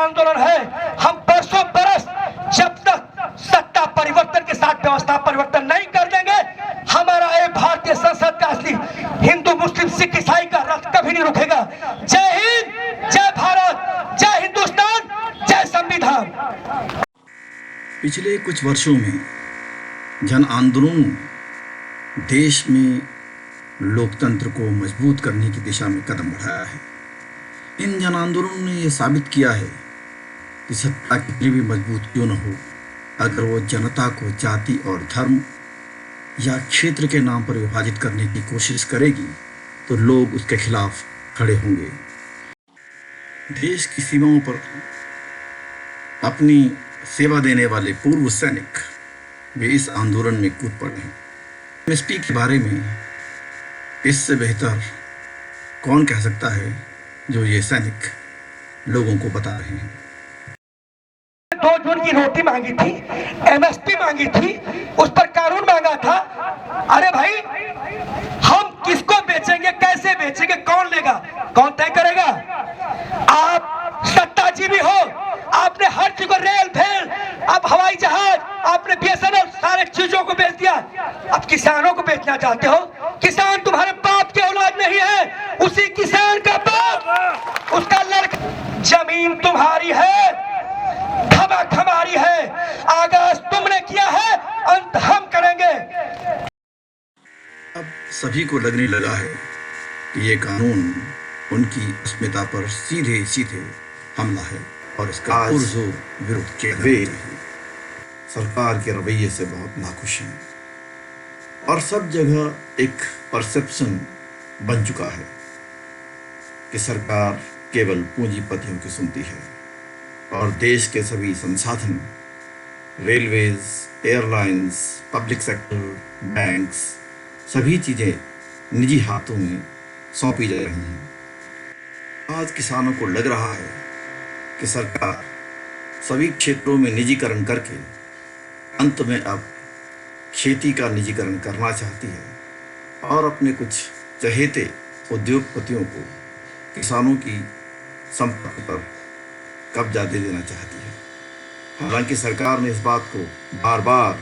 आंदोलन है। हम बरसों बरस जब तक सत्ता परिवर्तन के साथ व्यवस्था परिवर्तन नहीं कर देंगे, हमारा एक भारतीय संसद का असली हिंदू मुस्लिम सिख ईसाई का रथ कभी नहीं रुकेगा। जय हिंद, जय भारत, जय हिंदुस्तान, जय संविधान। पिछले कुछ वर्षों में जन आंदोलनों देश में लोकतंत्र को मजबूत करने की दिशा में कदम बढ़ाया है। इन जन आंदोलनों ने यह साबित किया है कि सत्ता कितनी भी मजबूत क्यों न हो, अगर वो जनता को जाति और धर्म या क्षेत्र के नाम पर विभाजित करने की कोशिश करेगी तो लोग उसके खिलाफ खड़े होंगे। देश की सीमाओं पर अपनी सेवा देने वाले पूर्व सैनिक वे इस आंदोलन में कूद पड़े हैं। एमएसपी के बारे में इससे बेहतर कौन कह सकता है जो ये सैनिक लोगों को बता रहे हैं। 2 जून की रोटी मांगी थी, एमएसपी मांगी थी, उस पर कानून मांगा था। अरे भाई, हम किसको बेचेंगे, कैसे बेचेंगे, कौन लेगा, कौन तय करेगा? आप सत्ताजीवी हो, आपने हर चीज को रेल भेल, अब हवाई जहाज, आपने बीएसएनएल सारे चीजों को बेच दिया। अब किसानों को बेचना चाहते हो। किसान तुम्हारे बाप के औलाद नहीं है, उसी किसान का बाप, उसका लड़का। जमीन तुम्हारी है, धमक हमारी है। आगाज तुमने किया है, अंत हम करेंगे। अब सभी को लगने लगा है कि ये कानून उनकी अस्मिता पर सीधे सीधे हमला है और इसका पुरजोर विरोध किया वे सरकार के रवैये से बहुत नाखुश हैं और सब जगह एक परसेप्शन बन चुका है कि सरकार केवल पूंजीपतियों की सुनती है और देश के सभी संसाधन, railways, airlines, public sector, banks, सभी चीज़ें निजी हाथों में सौंपी जा रही हैं। आज किसानों को लग रहा है कि सरकार सभी क्षेत्रों में निजीकरण करके अंत में अब खेती का निजीकरण करना चाहती है और अपने कुछ चहेते उद्योगपतियों को किसानों की संपत्ति पर कब्जा दे देना चाहती है। हालांकि सरकार ने इस बात को बार बार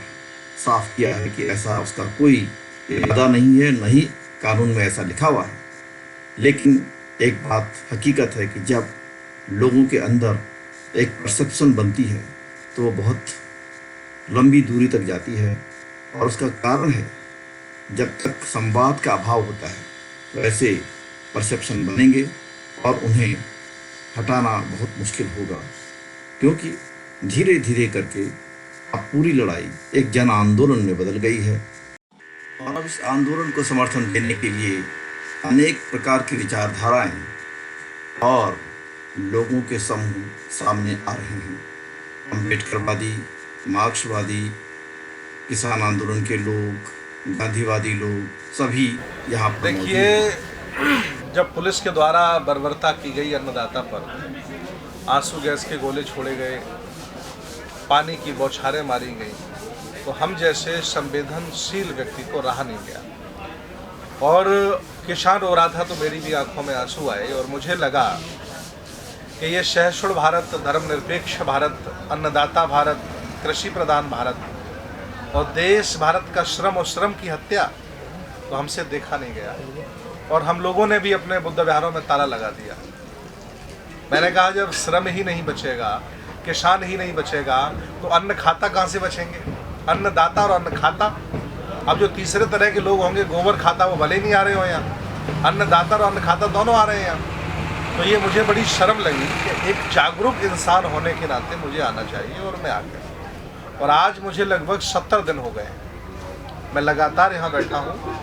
साफ किया है कि ऐसा उसका कोई इरादा नहीं है, न ही कानून में ऐसा लिखा हुआ है। लेकिन एक बात हकीकत है कि जब लोगों के अंदर एक परसेप्शन बनती है तो वो बहुत लंबी दूरी तक जाती है और उसका कारण है जब तक संवाद का अभाव होता है तो ऐसे परसेप्शन बनेंगे और उन्हें हटाना बहुत मुश्किल होगा, क्योंकि धीरे धीरे करके अब पूरी लड़ाई एक जन आंदोलन में बदल गई है और अब इस आंदोलन को समर्थन देने के लिए अनेक प्रकार की विचारधाराएं और लोगों के समूह सामने आ रहे हैं। अम्बेडकरवादी, मार्क्सवादी, किसान आंदोलन के लोग, गांधीवादी लोग, सभी यहाँ पर देखिए, जब पुलिस के द्वारा बर्बरता की गई अन्नदाता पर, आंसू गैस के गोले छोड़े गए, पानी की बौछारें मारी गई, तो हम जैसे संवेदनशील व्यक्ति को रहा नहीं गया और किसान रो रहा था तो मेरी भी आंखों में आंसू आए और मुझे लगा कि ये सहिष्णु भारत, धर्मनिरपेक्ष भारत, अन्नदाता भारत, कृषि प्रधान भारत और देश भारत का श्रम और श्रम की हत्या तो हमसे देखा नहीं गया और हम लोगों ने भी अपने बुद्ध विहारों में ताला लगा दिया। मैंने कहा जब श्रम ही नहीं बचेगा, किसान ही नहीं बचेगा तो अन्न खाता कहाँ से बचेंगे? अन्नदाता और अन्न खाता। अब जो तीसरे तरह के लोग होंगे, गोबर खाता, वो भले ही नहीं आ रहे हो यहाँ, अन्नदाता और अन्न खाता दोनों आ रहे हैं यहाँ। तो ये मुझे बड़ी शर्म लगी कि एक जागरूक इंसान होने के नाते मुझे आना चाहिए और मैं आ गया। और आज मुझे लगभग 70 दिन हो गए मैं लगातार यहाँ बैठा हूँ।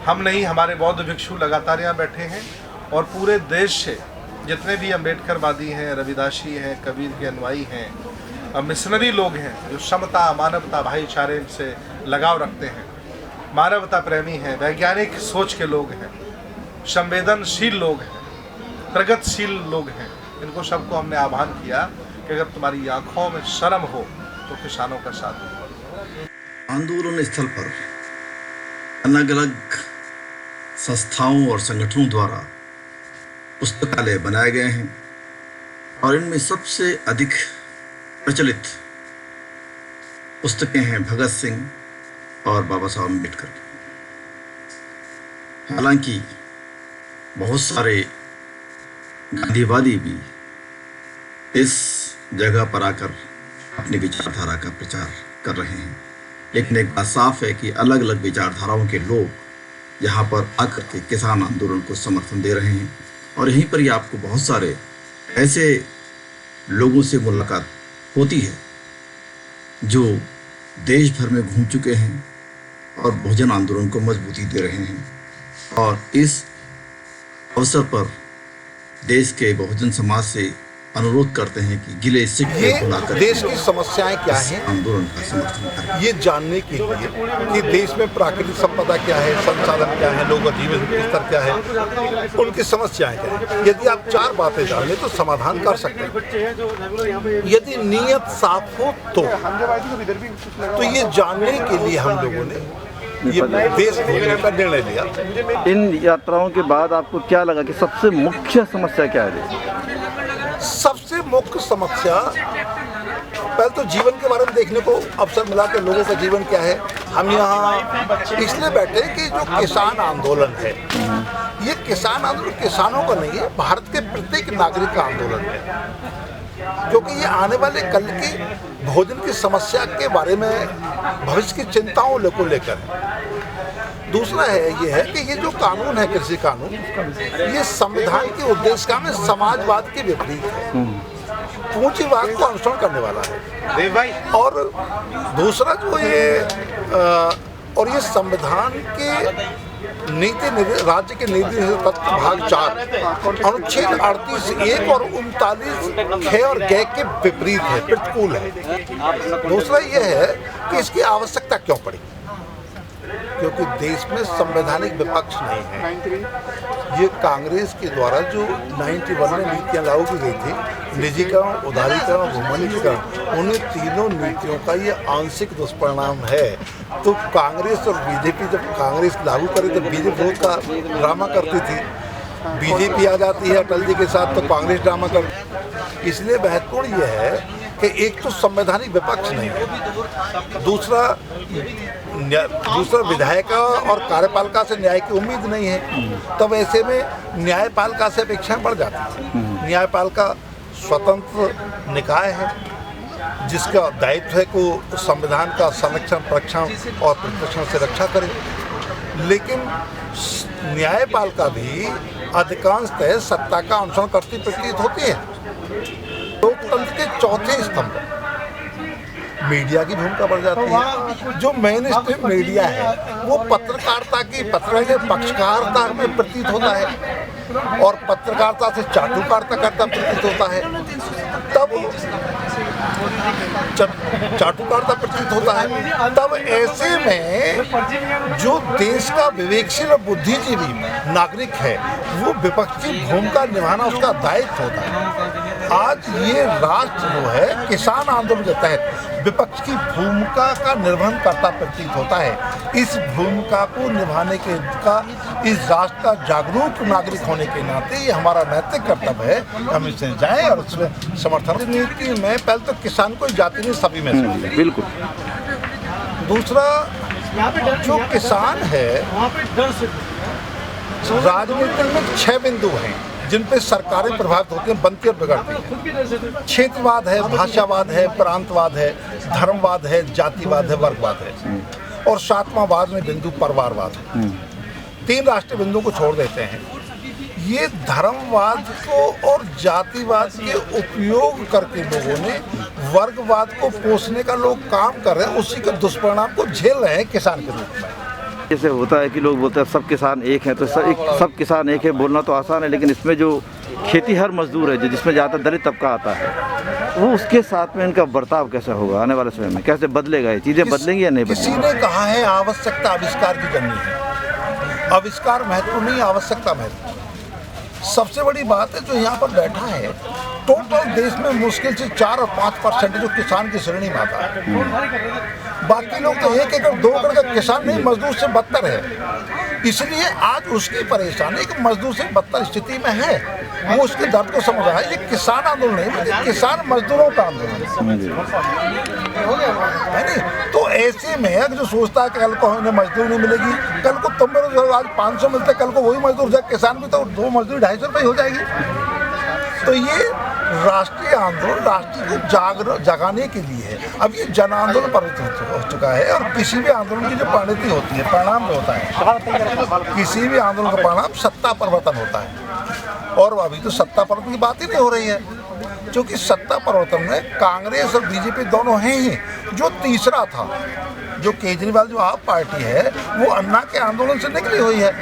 हम नहीं, हमारे बौद्ध भिक्षु लगातार यहाँ बैठे हैं और पूरे देश से जितने भी अम्बेडकरवादी हैं, रविदासी हैं, कबीर के अनुयायी हैं, मिशनरी लोग हैं जो समता, मानवता, भाईचारे से लगाव रखते हैं, मानवता प्रेमी हैं, वैज्ञानिक सोच के लोग हैं, संवेदनशील लोग हैं, प्रगतिशील लोग हैं, इनको सबको हमने आह्वान किया कि अगर तुम्हारी आंखों में शर्म हो तो किसानों का साथ दो। आंदोलन स्थल पर अलग अलग संस्थाओं और संगठनों द्वारा पुस्तकालय बनाए गए हैं और इनमें सबसे अधिक प्रचलित पुस्तकें हैं भगत सिंह और बाबा साहब अम्बेडकर की। हालांकि बहुत सारे गांधीवादी भी इस जगह पर आकर अपनी विचारधारा का प्रचार कर रहे हैं, लेकिन एक बात साफ है कि अलग अलग विचारधाराओं के लोग यहाँ पर आकर के किसान आंदोलन को समर्थन दे रहे हैं। और यहीं पर ही आपको बहुत सारे ऐसे लोगों से मुलाकात होती है जो देश भर में घूम चुके हैं और बहुजन आंदोलन को मजबूती दे रहे हैं। और इस अवसर पर देश के बहुजन समाज से अनुरोध करते हैं कि गिले शिकवे भुलाकर देश की समस्याएं क्या हैं आंदोलन का समर्थन करें। ये जानने के लिए कि देश में प्राकृतिक संपदा क्या है, संसाधन क्या है, लोगों का जीवन स्तर क्या है, उनकी समस्याएं क्या है। यदि आप 4 बातें जान लें तो समाधान कर सकते हैं। यदि नीयत साफ हो तो ये जानने के लिए हम लोगों ने ये देश घूमने का निर्णय लिया। इन यात्राओं के बाद आपको क्या लगा कि सबसे मुख्य समस्या क्या है? सबसे मुख्य समस्या पहले तो जीवन के बारे में देखने को अवसर मिला कि लोगों का जीवन क्या है। हम यहाँ इसलिए बैठे कि जो किसान आंदोलन है, ये किसान आंदोलन किसानों का नहीं है, भारत के प्रत्येक नागरिक का आंदोलन है, क्योंकि ये आने वाले कल की भोजन की समस्या के बारे में, भविष्य की चिंताओं को लेकर। दूसरा ये है कि ये जो कानून है, कृषि कानून, ये संविधान के उद्देश्य में समाजवाद के विपरीत है, पूंजीवाद को अनुसरण करने वाला है। और दूसरा जो ये संविधान के राज्य के नीति तत्व भाग 4 अनुच्छेद 38(1) और 39(ख) और ग के विपरीत है, प्रतिकूल है। दूसरा ये है कि इसकी आवश्यकता क्यों पड़ी, क्योंकि देश में संवैधानिक विपक्ष नहीं है। ये कांग्रेस के द्वारा जो 91 में नीतियाँ लागू की गई थी, निजीकरण, उदारीकरण, भूमनीकरण, उन्हीं तीनों नीतियों का ये आंशिक दुष्परिणाम है। तो कांग्रेस और बीजेपी, जब कांग्रेस लागू करे तो बीजेपी विरोध का ड्रामा करती थी, बीजेपी आ जाती है अटल जी के साथ तो कांग्रेस ड्रामा करती। इसलिए महत्वपूर्ण ये है कि एक तो संवैधानिक विपक्ष नहीं है, दूसरा विधायिका और कार्यपालिका से न्याय की उम्मीद नहीं है। तब ऐसे में न्यायपालिका से अपेक्षाएं बढ़ जाती है। न्यायपालिका स्वतंत्र निकाय है जिसका दायित्व है कि संविधान का संरक्षण, परीक्षण और प्रतिरक्षण से रक्षा करे, लेकिन न्यायपालिका भी अधिकांशतः सत्ता का अनुसरण करती प्रतीत होती है। लोकतंत्र के चौथे स्तंभ मीडिया की भूमिका बढ़ जाती है। जो मेन स्ट्रीम मीडिया है वो पत्रकारिता की पक्षकारिता में प्रतीत होता है और पत्रकारिता से चाटुकारिता करता प्रतीत होता है। तब चाटुकारिता प्रतीत होता है, तब ऐसे में जो देश का विवेकशील और बुद्धिजीवी नागरिक है वो विपक्ष की भूमिका निभाना उसका दायित्व होता है। आज ये राष्ट्र जो है किसान आंदोलन के तहत विपक्ष की भूमिका का निर्वहन करता प्रतीत होता है। इस भूमिका को निभाने के इस राष्ट्र का जागरूक नागरिक होने के नाते ये हमारा नैतिक कर्तव्य है, हम इससे जाएं और उसमें समर्थन। नीति में पहले तो किसान को जाति नहीं, सभी में से बिल्कुल। दूसरा जो किसान है, राजनीति में 6 बिंदु हैं जिन पे सरकारें प्रभावित होती हैं, बनती और बिगड़ती हैं। क्षेत्रवाद है, भाषावाद है, प्रांतवाद है, धर्मवाद है, जातिवाद है, वर्गवाद है, और 7वां वाद में बिंदु परिवारवाद है। 3 राष्ट्रीय बिंदु को छोड़ देते हैं। ये धर्मवाद को और जातिवाद के उपयोग करके लोगों ने वर्गवाद को पोषने का लोग काम कर रहे हैं, उसी के दुष्परिणाम को झेल रहे हैं किसान के रूप में। जैसे होता है कि लोग बोलते हैं सब किसान एक हैं, तो सब किसान एक है बोलना तो आसान है, लेकिन इसमें जो खेती हर मजदूर है जो जिसमें ज़्यादा दलित तबका आता है, वो उसके साथ में इनका बर्ताव कैसा होगा आने वाले समय में, कैसे बदलेगा, ये चीज़ें बदलेंगी या नहीं बदलेंगी? किसी ने कहा है आवश्यकता आविष्कार की जननी है। आविष्कार महत्वपूर्ण नहीं, आवश्यकता महत्वपूर्ण। सबसे बड़ी बात है जो यहाँ पर बैठा है, टोटल देश में मुश्किल से 4 और 5% जो किसान की श्रेणी में आता है, बाकी लोग तो 1 एकड़ 2 एकड़ का किसान नहीं, मजदूर से बदतर है। इसलिए आज उसकी परेशानी एक मजदूर से बदतर स्थिति में है, वो उसके दर्द को समझ रहा है। ये किसान आंदोलन नहीं बल्कि किसान मजदूरों का आंदोलन है नहीं। तो ऐसे में अगर जो सोचता है कि कल को इन्हें मजदूरी नहीं मिलेगी, कल को तुम मेरे आज 500 मिलते, कल को वही मजदूर जाए, किसान भी तो 2 मजदूरी 250 रुपये हो जाएगी। तो ये राष्ट्रीय आंदोलन राष्ट्र को जगाने के लिए है। अब ये जन आंदोलन परिवर्तित हो चुका है, और किसी भी आंदोलन की जो परिणति होती है, परिणाम जो होता है, किसी भी आंदोलन का परिणाम सत्ता परिवर्तन होता है। और अभी तो सत्ता परिवर्तन की बात ही नहीं हो रही है, क्योंकि सत्ता परिवर्तन में कांग्रेस और बीजेपी दोनों हैं ही। जो तीसरा था, जो केजरीवाल जो आप पार्टी है, वो अन्ना के आंदोलन से निकली हुई है,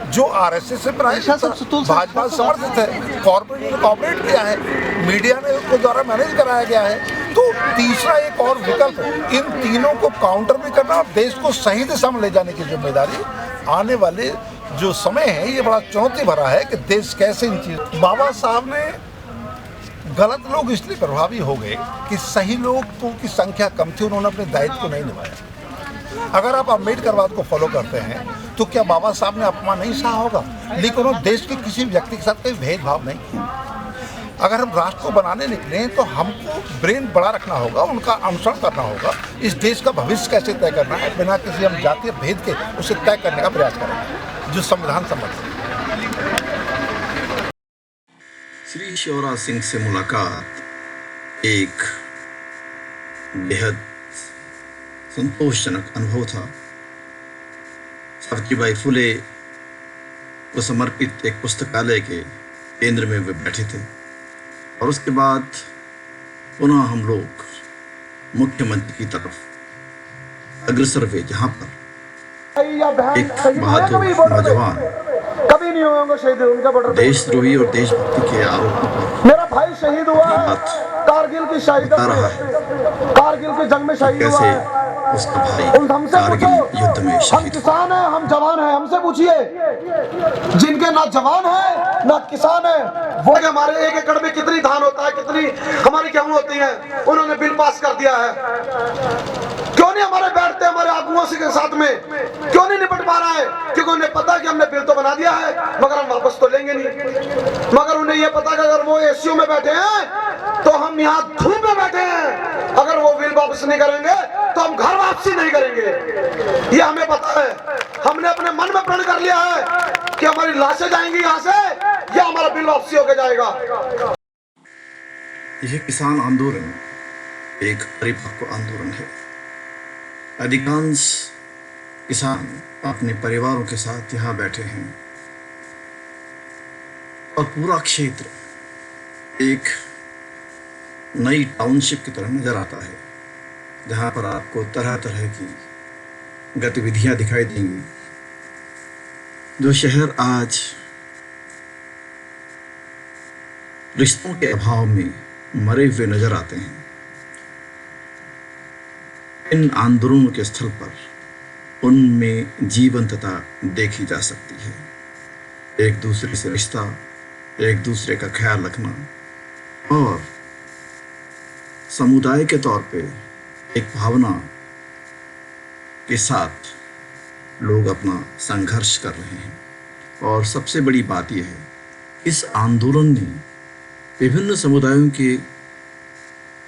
जो आरएसएस से भाजपा समर्थित है, कॉर्पोरेट किया है, मीडिया ने उसके द्वारा मैनेज कराया गया है। तो तीसरा एक और विकल्प, इन तीनों को काउंटर भी करना और देश को सही दिशा में ले जाने की जिम्मेदारी आने वाले जो समय है, ये बड़ा चुनौती भरा है कि देश कैसे इन चीज। बाबा साहब ने गलत लोग इसलिए प्रभावी हो गए कि सही लोगों की संख्या कम थी, उन्होंने अपने दायित्व को नहीं निभाया। अगर आप अम्बेडकरवाद को फॉलो करते हैं तो क्या बाबा साहब ने अपमान नहीं सहा होगा, लेकिन उन्होंने देश के किसी व्यक्ति के साथ कोई भेदभाव नहीं किया। अगर हम राष्ट्र को बनाने निकले तो हमको ब्रेन बड़ा रखना होगा, उनका अनुसरण करना होगा। इस देश का भविष्य कैसे तय करना है, बिना किसी हम जातीय भेद के उसे तय करने का प्रयास करेंगे, जो संविधान सम्मत है। श्री शिवराज सिंह से मुलाकात एक बेहद संतोषजनक अनुभव था। सावित्रीबाई फुले को समर्पित एक पुस्तकालय के केंद्र में वे बैठे थे, और उसके बाद पुनः हम लोग मुख्यमंत्री की तरफ अग्रसर हुए, जहाँ पर एक बहादुर नौजवान कभी नहीं होंगे शहीद, उनका बॉर्डर देशद्रोही और देशभक्ति के आरोपों पर मेरा भाई शहीद हुआ है, कारगिल की शहीदत में, कारगिल की जंग में शहीद हुआ है। उसका भाई कारगिल युद्ध में हम शहीद किसान हैं, हम जवान हैं, हमसे पूछिए। जिनके ना जवान है ना किसान है, वो हमारे 1 एकड़ में कितनी धान होता है, कितनी हमारी गेहूं होती है, उन्होंने बिल पास कर दिया है। क्यों नहीं हमारे बैठते हमारे आगुओं के साथ में, क्यों नहीं निपट पा रहा है? क्योंकि उन्हें पता कि हमने बिल तो बना दिया है, मगर हम वापस तो लेंगे नहीं। मगर उन्हें यह पता कि अगर वो एसीयू में बैठे हैं तो हम यहाँ धूप में बैठे हैं, अगर वो बिल वापस नहीं करेंगे तो हम घर वापसी नहीं करेंगे। ये हमें पता है, हमने अपने मन में प्रण कर लिया है कि हमारी लाशें जाएंगी यहाँ से या हमारा बिल वापसी होकर जाएगा। यह किसान आंदोलन एक परिपक्व आंदोलन है। अधिकांश किसान अपने परिवारों के साथ यहाँ बैठे हैं, और पूरा क्षेत्र एक नई टाउनशिप की तरह नजर आता है, जहाँ पर आपको तरह तरह की गतिविधियां दिखाई देंगी। जो शहर आज रिश्तों के अभाव में मरे हुए नजर आते हैं, इन आंदोलनों के स्थल पर उनमें जीवंतता देखी जा सकती है। एक दूसरे से रिश्ता, एक दूसरे का ख्याल रखना, और समुदाय के तौर पे एक भावना के साथ लोग अपना संघर्ष कर रहे हैं। और सबसे बड़ी बात यह है, इस आंदोलन ने विभिन्न समुदायों के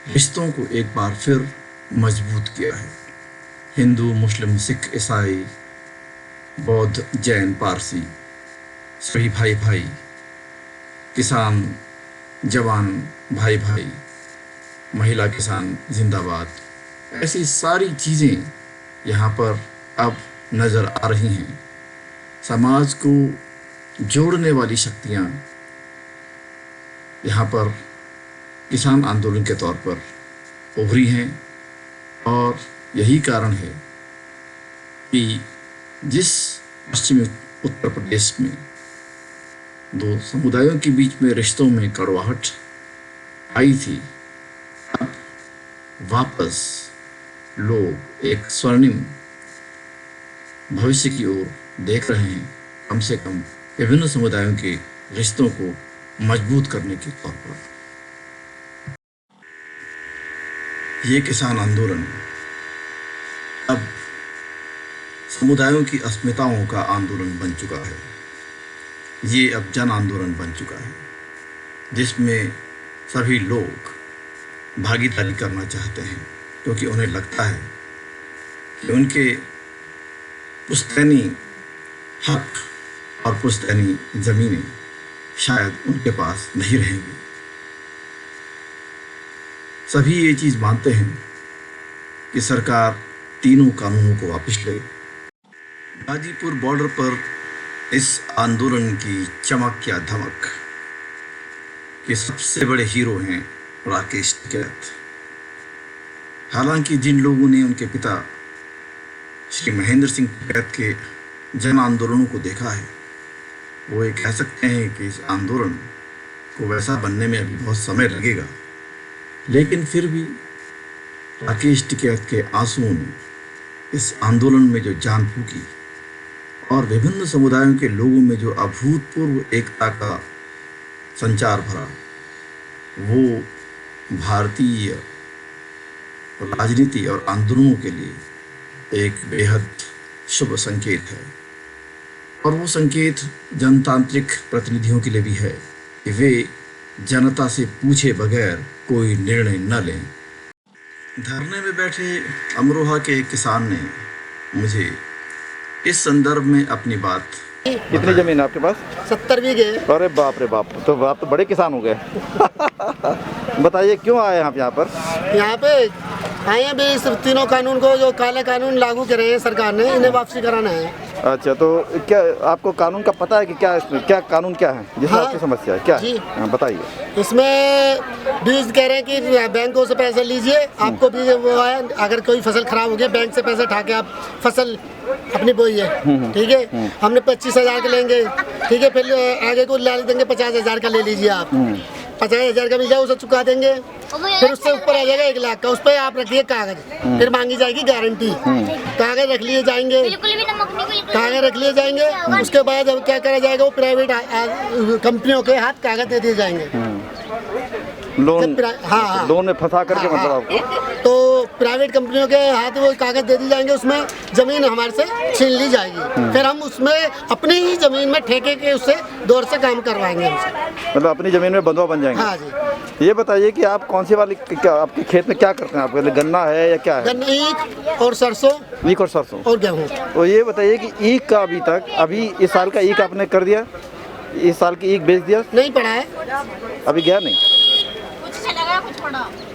रिश्तों को एक बार फिर मजबूत किया है। हिंदू, मुस्लिम, सिख, ईसाई, बौद्ध, जैन, पारसी, सभी भाई भाई, किसान, जवान भाई भाई, महिला किसान जिंदाबाद, ऐसी सारी चीज़ें यहाँ पर अब नज़र आ रही हैं। समाज को जोड़ने वाली शक्तियाँ यहाँ पर किसान आंदोलन के तौर पर उभरी हैं, और यही कारण है कि जिस पश्चिमी उत्तर प्रदेश में दो समुदायों के बीच में रिश्तों में कड़वाहट आई थी, अब वापस लोग एक स्वर्णिम भविष्य की ओर देख रहे हैं, कम से कम विभिन्न समुदायों के रिश्तों को मजबूत करने के तौर पर। ये किसान आंदोलन समुदायों की अस्मिताओं का आंदोलन बन चुका है। ये अब जन आंदोलन बन चुका है, जिसमें सभी लोग भागीदारी करना चाहते हैं, क्योंकि उन्हें लगता है कि उनके पुश्तैनी हक और पुश्तैनी ज़मीनें शायद उनके पास नहीं रहेंगी। सभी ये चीज़ मानते हैं कि सरकार तीनों कानूनों को वापस ले। गाजीपुर बॉर्डर पर इस आंदोलन की चमक या धमक के सबसे बड़े हीरो हैं राकेश टिकैत। हालांकि जिन लोगों ने उनके पिता श्री महेंद्र सिंह टिकैत के जन आंदोलनों को देखा है, वो ये कह सकते हैं कि इस आंदोलन को वैसा बनने में अभी बहुत समय लगेगा, लेकिन फिर भी राकेश टिकैत के आंसुओं ने इस आंदोलन में जो जान फूकी और विभिन्न समुदायों के लोगों में जो अभूतपूर्व एकता का संचार भरा, वो भारतीय राजनीति और आंदोलनों के लिए एक बेहद शुभ संकेत है। और वो संकेत जनतांत्रिक प्रतिनिधियों के लिए भी है कि वे जनता से पूछे बगैर कोई निर्णय न लें। धरने में बैठे अमरोहा के एक किसान ने मुझे इस संदर्भ में अपनी बात। कितनी जमीन है आपके पास? 70 बीघे। अरे बाप रे बाप, तो आप तो बड़े किसान हो गए। बताइए क्यों आए आप यहाँ पर? यहाँ पे आए हैं भी इस तीनों कानून को, जो काले कानून लागू करे हैं सरकार ने, इन्हें वापसी कराना है। अच्छा, तो क्या आपको कानून का पता है कि क्या इसमें क्या कानून क्या है जिसमें हाँ, आपकी समस्या है? क्या जी। हाँ, बताइए। इसमें बीज कह रहे हैं कि बैंकों से पैसे लीजिए, आपको भी वो है, अगर कोई फसल खराब हो गई बैंक से पैसे उठा के आप फसल अपनी बोइए, ठीक है। हमने 25,000 का लेंगे, ठीक है, फिर आगे को लाल देंगे 50,000 का ले लीजिए आप। 50,000 का मिल जाए उसे चुका देंगे, फिर उससे ऊपर आ जाएगा 1 लाख का, उस पर आप रखिए कागज, फिर मांगी जाएगी गारंटी। कागज रख लिए जाएंगे, कागज रख लिए जाएंगे। उसके बाद अब क्या करा जाएगा, वो प्राइवेट कंपनियों के हाथ कागज दे दिए जाएंगे। लोन, हाँ, लोन में फंसा करके मतलब आपको, तो प्राइवेट कंपनियों के हाथ वो कागज दे दिए जाएंगे, उसमें जमीन हमारे से छीन ली जाएगी, फिर हम उसमें अपनी ही जमीन में ठेके के उससे दौर से काम करवाएंगे हमसे। मतलब अपनी जमीन में बंधुआ बन जाएंगे। हाँ जी। ये बताइए कि आप कौन सी वाली, क्या आपके खेत में क्या करते हैं? आपके लिए गन्ना है या क्या है? गन्ना, ईख और सरसों। ईख और सरसों और गेहूँ। तो ये बताइए कि ईख का अभी इस साल का ईख आपने कर दिया? इस साल की ईख बेच दिया? नहीं पड़ा है अभी गया नहीं।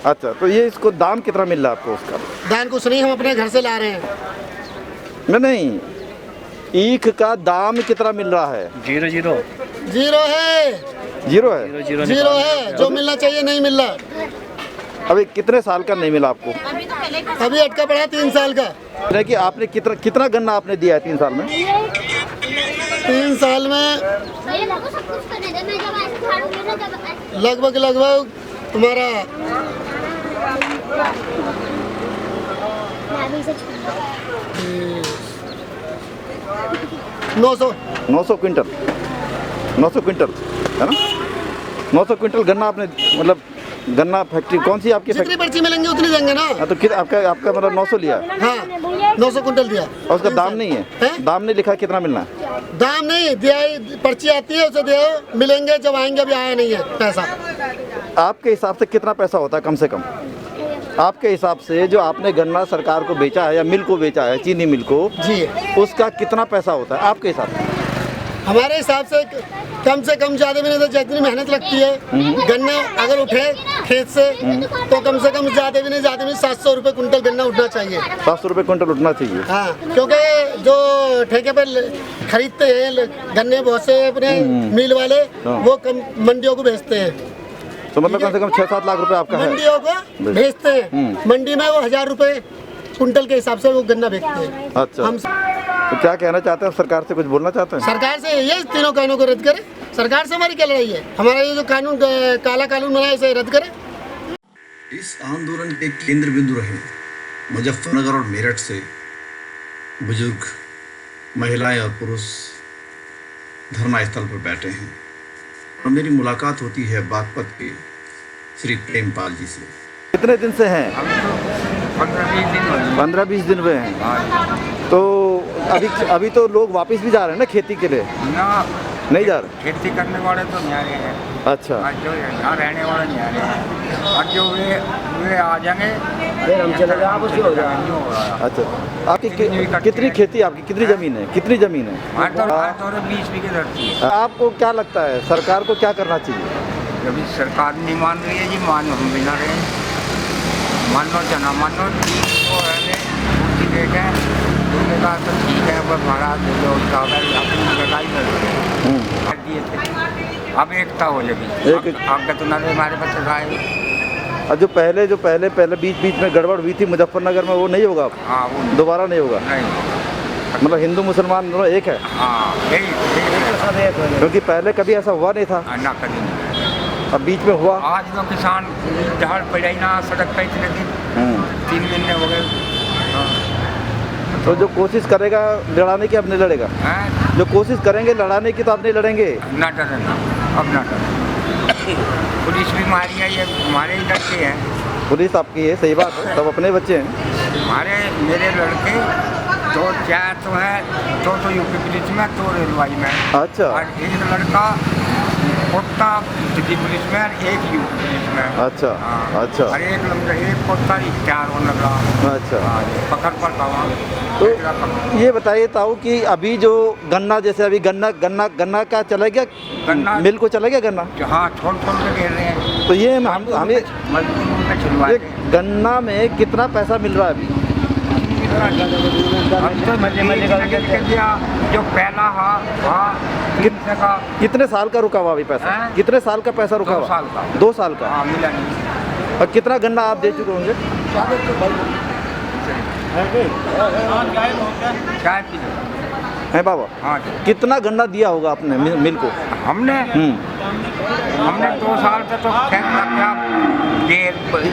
अच्छा, तो ये इसको दाम कितना मिल रहा है आपको उसका? दान कुछ नहीं, हम अपने घर से ला रहे हैं। नहीं, ईख का दाम कितना मिल रहा है? जीरो है। जीरो है? जीरो है, जो मिलना चाहिए नहीं मिल रहा। अभी कितने साल का नहीं मिला आपको? अभी अटका पड़ा 3 साल का। कि आपने कितना गन्ना आपने दिया है 3 साल में? 3 साल में लगभग तुम्हारा 900 क्विंटल, 900 क्विंटल है ना? 900 क्विंटल गन्ना आपने, मतलब गन्ना फैक्ट्री कौन सी आपकी? जितनी पर्ची मिलेंगे उतनी देंगे ना। हाँ, तो आपका मतलब 900 लिया? हाँ, 900 कुंटल दिया। और उसका दाम नहीं है? दाम नहीं लिखा कितना मिलना है? दाम नहीं दिया, पर्ची आती है उसे दो, मिलेंगे जब आएंगे, अभी आया नहीं है पैसा। आपके हिसाब से कितना पैसा होता है कम से कम? आपके हिसाब से जो आपने गन्ना सरकार को बेचा है या मिल को बेचा है, चीनी मिल को जी, उसका कितना पैसा होता है आपके हिसाब से? हमारे हिसाब से कम ज़्यादा भी नहीं, तो जितनी मेहनत लगती है गन्ना अगर उठे खेत से, तो कम से कम ज़्यादा भी नहीं 700 रुपये कुंटल गन्ना उठना चाहिए। 700 रुपये कुंटल उठना चाहिए। हाँ, क्योंकि जो ठेके पे खरीदते हैं गन्ने बहुत से अपने मिल वाले, वो कम मंडियों को भेजते हैं। तो मतलब कम से कम 6-7 लाख रुपए आपका है? मंडियों को भेजते हैं, मंडी में वो 1000 रुपये कुंटल के हिसाब से वो गन्ना बेचते हैं। अच्छा, हम तो क्या कहना चाहते हैं? सरकार से कुछ बोलना चाहते हैं? सरकार से ये तीनों कानूनों को रद्द करे। सरकार से हमारी क्या लड़ाई है? हमारा ये जो कानून काला कानून बना है इसे रद्द करे। इस आंदोलन के केंद्र बिंदु रहे मुजफ्फरनगर और मेरठ से बुजुर्ग, महिलाएं और पुरुष धरना स्थल पर बैठे हैं और मेरी मुलाकात होती है बागपत के श्री प्रेमपाल जी से। कितने दिन से हैं? 15-20 दिन हुए हैं। तो अभी अभी तो लोग वापस भी जा रहे हैं ना खेती के लिए, ना नहीं जा रहे? खेती करने वाले तो नहीं आ रहे हैं, अच्छा, और जो यहाँ रहने वाले नहीं आ रहे हैं, और जो वे आ जाएंगे फिर हम चले जाएंगे, हो जाएगा। अच्छा। आपकी कितनी खेती, आपकी कितनी ज़मीन है, कितनी ज़मीन है? हमारे तो 20 बीघे धरती है। आपको क्या लगता है सरकार को क्या करना चाहिए? अभी सरकार नहीं मान रही है जी, मान हम भी ना रहे, मान लो जना मान लो, ठीक वो है कुर्सी देख है, उन्होंने कहा तो ठीक है, बस महाराज दे दो उसका अपनी लड़ाई कर दिए थे, अब एकता हो जाएगी, अब तो ना हमारे बच्चे खाए। और जो पहले बीच में गड़बड़ हुई थी मुजफ्फरनगर में, वो नहीं होगा? हाँ, वो दोबारा नहीं होगा? नहीं, मतलब हिंदू मुसलमान दोनों एक है? हाँ, यही क्योंकि पहले कभी ऐसा हुआ नहीं था, ना कभी नहीं। अब बीच में हुआ। आज तो किसान झाड़ पड़ा ही ना सड़क पे इतने दिन, 3 दिन हो गए। तो जो कोशिश करेगा लड़ाने की, अब नहीं लड़ेगा? हैं? जो कोशिश करेंगे लड़ाने की तो अब नहीं लड़ेंगे? ना डरना, अब ना डर। पुलिस भी हमारी है, ये हमारे ही लड़के हैं। पुलिस आपकी है, सही बात है, सब अपने बच्चे हैं। हमारे मेरे लड़के 2-4 तो हैं, 2 तो यूपी पुलिस में, 2 रेलवाई में। अच्छा। और एक लड़का पोता दिल्ली पुलिस में, 1 यूपी पुलिस में। अच्छा। हाँ। अच्छा। और एक पोता इख्तियार होने लगा। अच्छा। हाँ, पकड़ पर पावा। तो ये बताइए ताऊ कि अभी जो गन्ना, जैसे अभी गन्ना का चला गया, गन्ना मिल को चला गया गन्ना? हाँ, छोड़ के घेर रहे हैं। तो ये हमें मजदूर में छुड़वा ये गन्ना में कितना पैसा मिल रहा है अभी? जो पहला कितने साल का रुका हुआ अभी पैसा? हैं? कितने साल का पैसा रुका 2 हुआ? साल का। 2 साल का। हाँ, मिला नहीं। और कितना गन्ना आप दे चुके होंगे? चाय पी लो। है बाबा? हाँ, कितना गन्ना दिया होगा आपने मिल को? हमने 2 साल से तो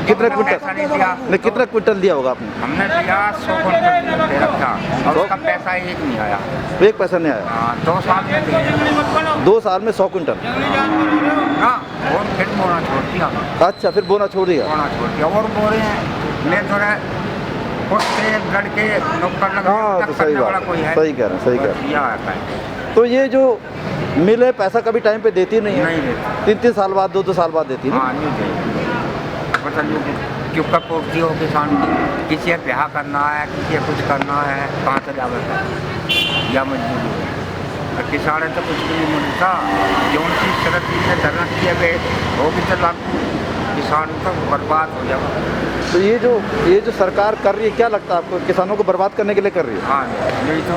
कितने क्विंटल? पैसा नहीं दिया। नहीं, कितना क्विंटल दिया होगा आपने? हमने दिया 100 क्विंटल दे रखा, और उसका पैसा एक नहीं आया। एक पैसा नहीं आया? हाँ, 2 साल में दिया। 2 साल में 100 क्विंटल? हाँ, और फिर बोना छोड़ दिया। अच्छा, फिर बोना छोड़ दिया? बोना छोड़ दिया, और बोरे हैं मैं थोड़ा उससे लड़के नौकर लगा। हाँ, तो सही बात, सही कह रहे हैं। तो ये जो मिल है पैसा कभी टाइम पे देती नहीं है? नहीं देती। 3-3 साल बाद, 2-2 साल बाद देती है? हाँ, नहीं देती। पता नहीं क्यों पूर्ति हो किसान की, किसी का ब्याह करना है, किसी का कुछ करना है, कहाँ से जावे है या मजबूरी है। किसान है तो कुछ भी नहीं मिलता, जो उनकी सड़क से धरना किए गए वो भी तो लागू, किसान तो बर्बाद हो जाएगा। तो ये जो सरकार कर रही है, क्या लगता है आपको, किसानों को बर्बाद करने के लिए कर रही है? हाँ, यही तो।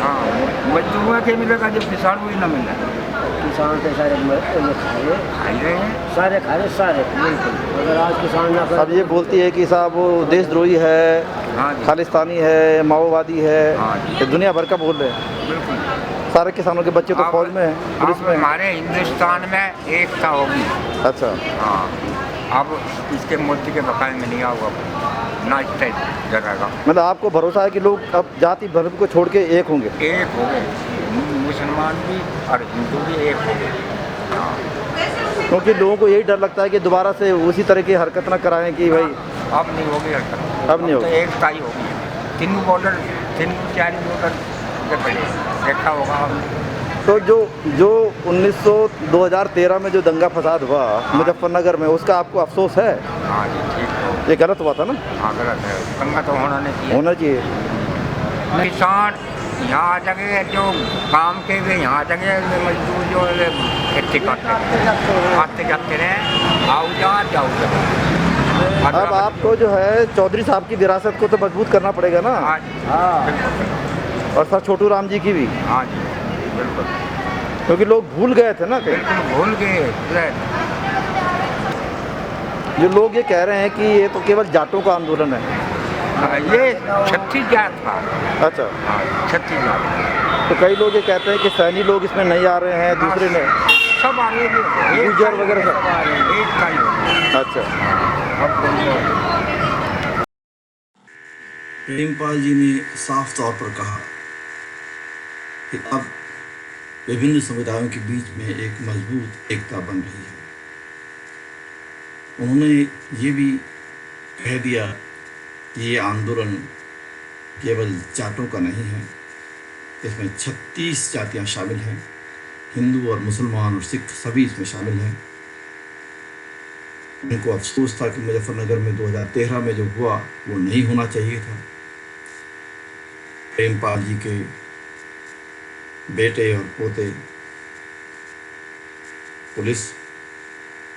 हाँ, मजदूर के मिलेगा जब किसान को ही ना मिले। किसान के सारे खाई रहे हैं, सारे खा रहे सारे, बिल्कुल। अगर आज किसान ना अब ये बोलती है कि साहब वो देशद्रोही है, हाँ जी, खालिस्तानी है, माओवादी है, हाँ जी, ये दुनिया भर का बोल रहे हैं। बिल्कुल। सारे किसानों के बच्चे तो फौज में हैं, पुलिस में हैं। हमारे हिंदुस्तान में एकता होगी। अच्छा। हाँ, अब इसके मोदी के बकाये में नहीं आऊँगा ना, इस टाइप जगह। मतलब आपको भरोसा है कि लोग अब जाति धर्म को छोड़ के एक होंगे? एक हो गए, मुसलमान भी और हिंदू भी एक हो गए। हाँ, क्योंकि लोगों को यही डर लगता है कि दोबारा से उसी तरह की हरकत ना कराएं कि भाई अब नहीं होगी हरकत, अब नहीं होगी। तो एकता ही होगी। 3 बॉर्डर 3-4 बॉर्डर के पहले देखा होगा हमने। तो जो 2013 में जो दंगा फसाद हुआ मुजफ्फरनगर में, उसका आपको अफसोस है? हाँ जी, ठीक है। ये गलत हुआ था ना? हाँ, गलत है, दंगा तो होना नहीं चाहिए। होना चाहिए। किसान यहाँ जगह जो काम के हुए यहाँ जगह मजदूर जो खेती करते हैं, आते जाते रहे, आओ जाओ। अब आपको जो है चौधरी साहब की विरासत को तो मजबूत करना पड़ेगा ना? हाँ, बिल्कुल। और सर छोटू राम जी की भी? हाँ जी, बिल्कुल। क्योंकि लोग भूल गए थे ना कहीं। बिल्कुल भूल गए। जो लोग ये कह रहे हैं कि ये तो केवल जाटों का आंदोलन है। ये छत्तीस जात था। अच्छा। हाँ, छत्तीस जात। तो कई लोग ये कहते हैं कि सैनी लोग इसमें नहीं आ रहे हैं, दूसरे ने सब आ रहे हैं, गुर्जर वगैरह सब आ रहे हैं, एक का ही हो। अच्छा। प्रेमपाल जी ने साफ तौर पर कहा कि अब विभिन्न समुदायों के बीच में एक मजबूत एकता बन रही है। उन्होंने ये भी कह दिया कि ये आंदोलन केवल जाटों का नहीं है, इसमें 36 जातियां शामिल हैं। हिंदू और मुसलमान और सिख सभी इसमें शामिल हैं। उनको अफसोस था कि मुजफ्फरनगर में 2013 में जो हुआ वो नहीं होना चाहिए था। प्रेमपाल जी के बेटे और पोते पुलिस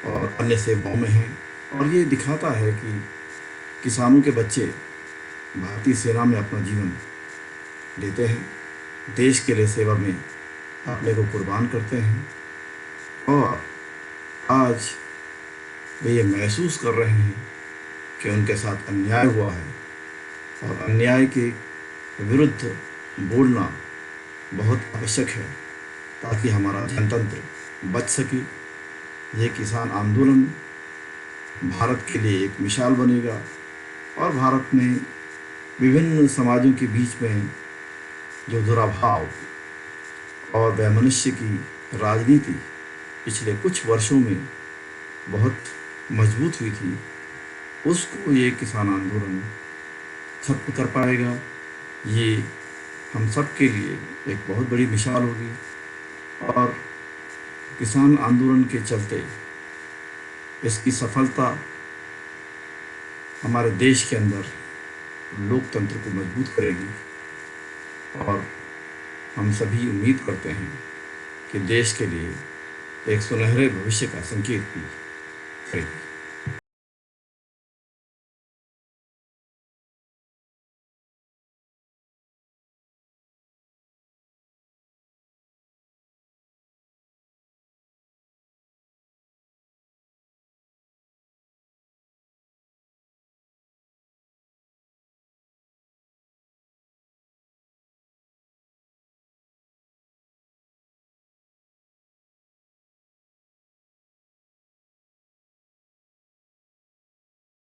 और अन्य सेवाओं में हैं, और ये दिखाता है कि किसानों के बच्चे भारतीय सेना में अपना जीवन देते हैं, देश के लिए सेवा में अपने को कुर्बान करते हैं, और आज वे ये महसूस कर रहे हैं कि उनके साथ अन्याय हुआ है, और अन्याय के विरुद्ध बोलना बहुत आवश्यक है ताकि हमारा जनतंत्र बच सके। ये किसान आंदोलन भारत के लिए एक मिसाल बनेगा, और भारत में विभिन्न समाजों के बीच में जो दुराभाव और वैमनस्य की राजनीति पिछले कुछ वर्षों में बहुत मजबूत हुई थी, उसको ये किसान आंदोलन खत्म कर पाएगा। ये हम सब के लिए एक बहुत बड़ी मिसाल होगी, और किसान आंदोलन के चलते इसकी सफलता हमारे देश के अंदर लोकतंत्र को मजबूत करेगी, और हम सभी उम्मीद करते हैं कि देश के लिए एक सुनहरे भविष्य का संकेत भी करेगी।